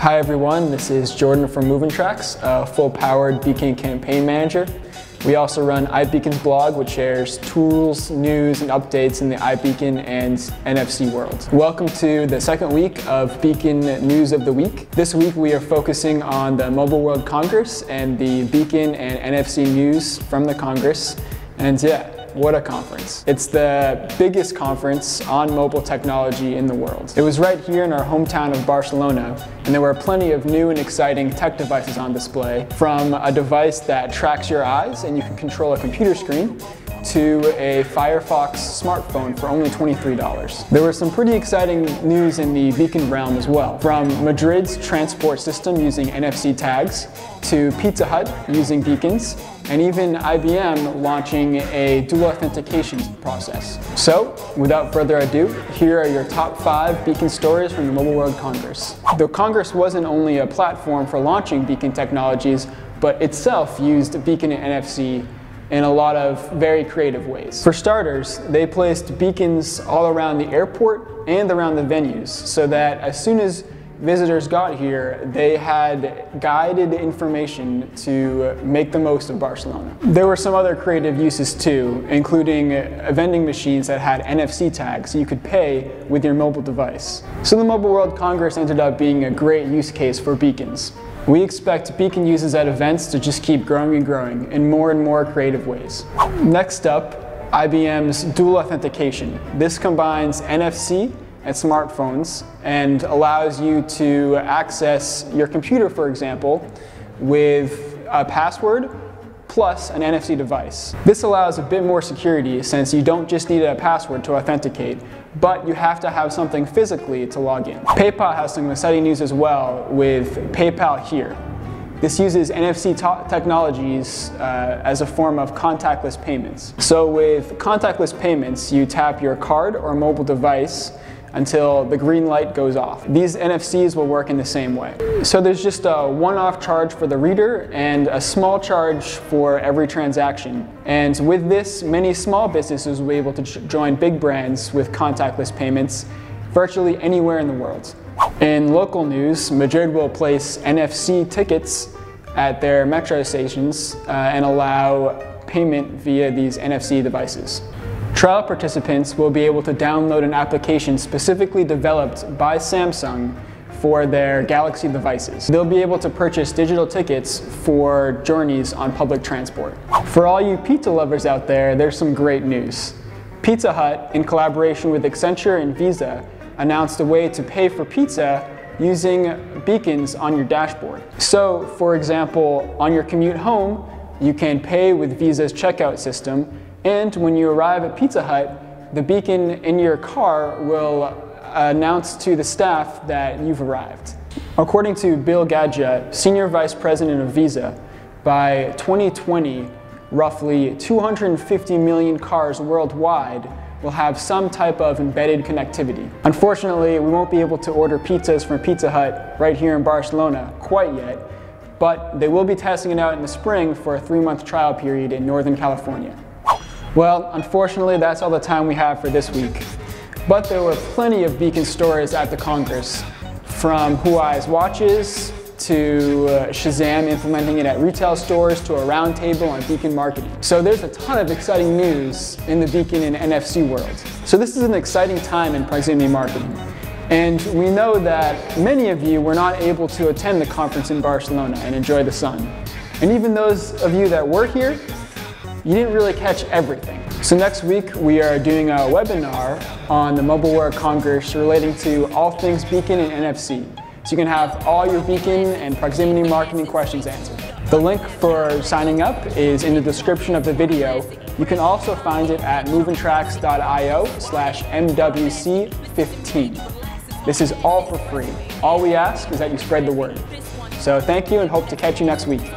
Hi everyone, this is Jordan from Moving Tracks, a full-powered Beacon campaign manager. We also run iBeaconsBlog, which shares tools, news, and updates in the iBeacon and NFC world. Welcome to the second week of Beacon News of the Week. This week we are focusing on the Mobile World Congress and the Beacon and NFC news from the Congress. And yeah, what a conference. It's the biggest conference on mobile technology in the world. It was right here in our hometown of Barcelona, and there were plenty of new and exciting tech devices on display, from a device that tracks your eyes and you can control a computer screen, to a Firefox smartphone for only $23. There was some pretty exciting news in the Beacon realm as well, from Madrid's transport system using NFC tags, to Pizza Hut using beacons, and even IBM launching a dual authentication process. So, without further ado, here are your top 5 Beacon stories from the Mobile World Congress. The Congress wasn't only a platform for launching Beacon technologies, but itself used Beacon and NFC in a lot of very creative ways. For starters, they placed beacons all around the airport and around the venues, so that as soon as visitors got here, they had guided information to make the most of Barcelona. There were some other creative uses too, including vending machines that had NFC tags so you could pay with your mobile device. So the Mobile World Congress ended up being a great use case for beacons. We expect beacon uses at events to just keep growing and growing in more and more creative ways. Next up, IBM's dual authentication. This combines NFC and smartphones and allows you to access your computer, for example, with a password plus an NFC device. This allows a bit more security since you don't just need a password to authenticate, but you have to have something physically to log in. PayPal has some exciting news as well with PayPal Here. This uses NFC technologies as a form of contactless payments. So with contactless payments, you tap your card or mobile device until the green light goes off. These NFCs will work in the same way. So there's just a one-off charge for the reader and a small charge for every transaction. And with this, many small businesses will be able to join big brands with contactless payments virtually anywhere in the world. In local news, Madrid will place NFC tickets at their metro stations and allow payment via these NFC devices. Trial participants will be able to download an application specifically developed by Samsung for their Galaxy devices. They'll be able to purchase digital tickets for journeys on public transport. For all you pizza lovers out there, there's some great news. Pizza Hut, in collaboration with Accenture and Visa, announced a way to pay for pizza using beacons on your dashboard. So, for example, on your commute home, you can pay with Visa's checkout system, and when you arrive at Pizza Hut, the beacon in your car will announce to the staff that you've arrived. According to Bill Gadja, Senior Vice President of Visa, by 2020, roughly 250 million cars worldwide will have some type of embedded connectivity. Unfortunately, we won't be able to order pizzas from Pizza Hut right here in Barcelona quite yet, but they will be testing it out in the spring for a 3-month trial period in Northern California. Well, unfortunately, that's all the time we have for this week. But there were plenty of Beacon stories at the Congress, from Huawei's watches, to Shazam implementing it at retail stores, to a roundtable on Beacon marketing. So there's a ton of exciting news in the Beacon and NFC world. So this is an exciting time in proximity marketing. And we know that many of you were not able to attend the conference in Barcelona and enjoy the sun. And even those of you that were here, you didn't really catch everything. So next week we are doing a webinar on the Mobile World Congress relating to all things Beacon and NFC. So you can have all your Beacon and proximity marketing questions answered. The link for signing up is in the description of the video. You can also find it at movingtracks.io/MWC15. This is all for free. All we ask is that you spread the word. So thank you and hope to catch you next week.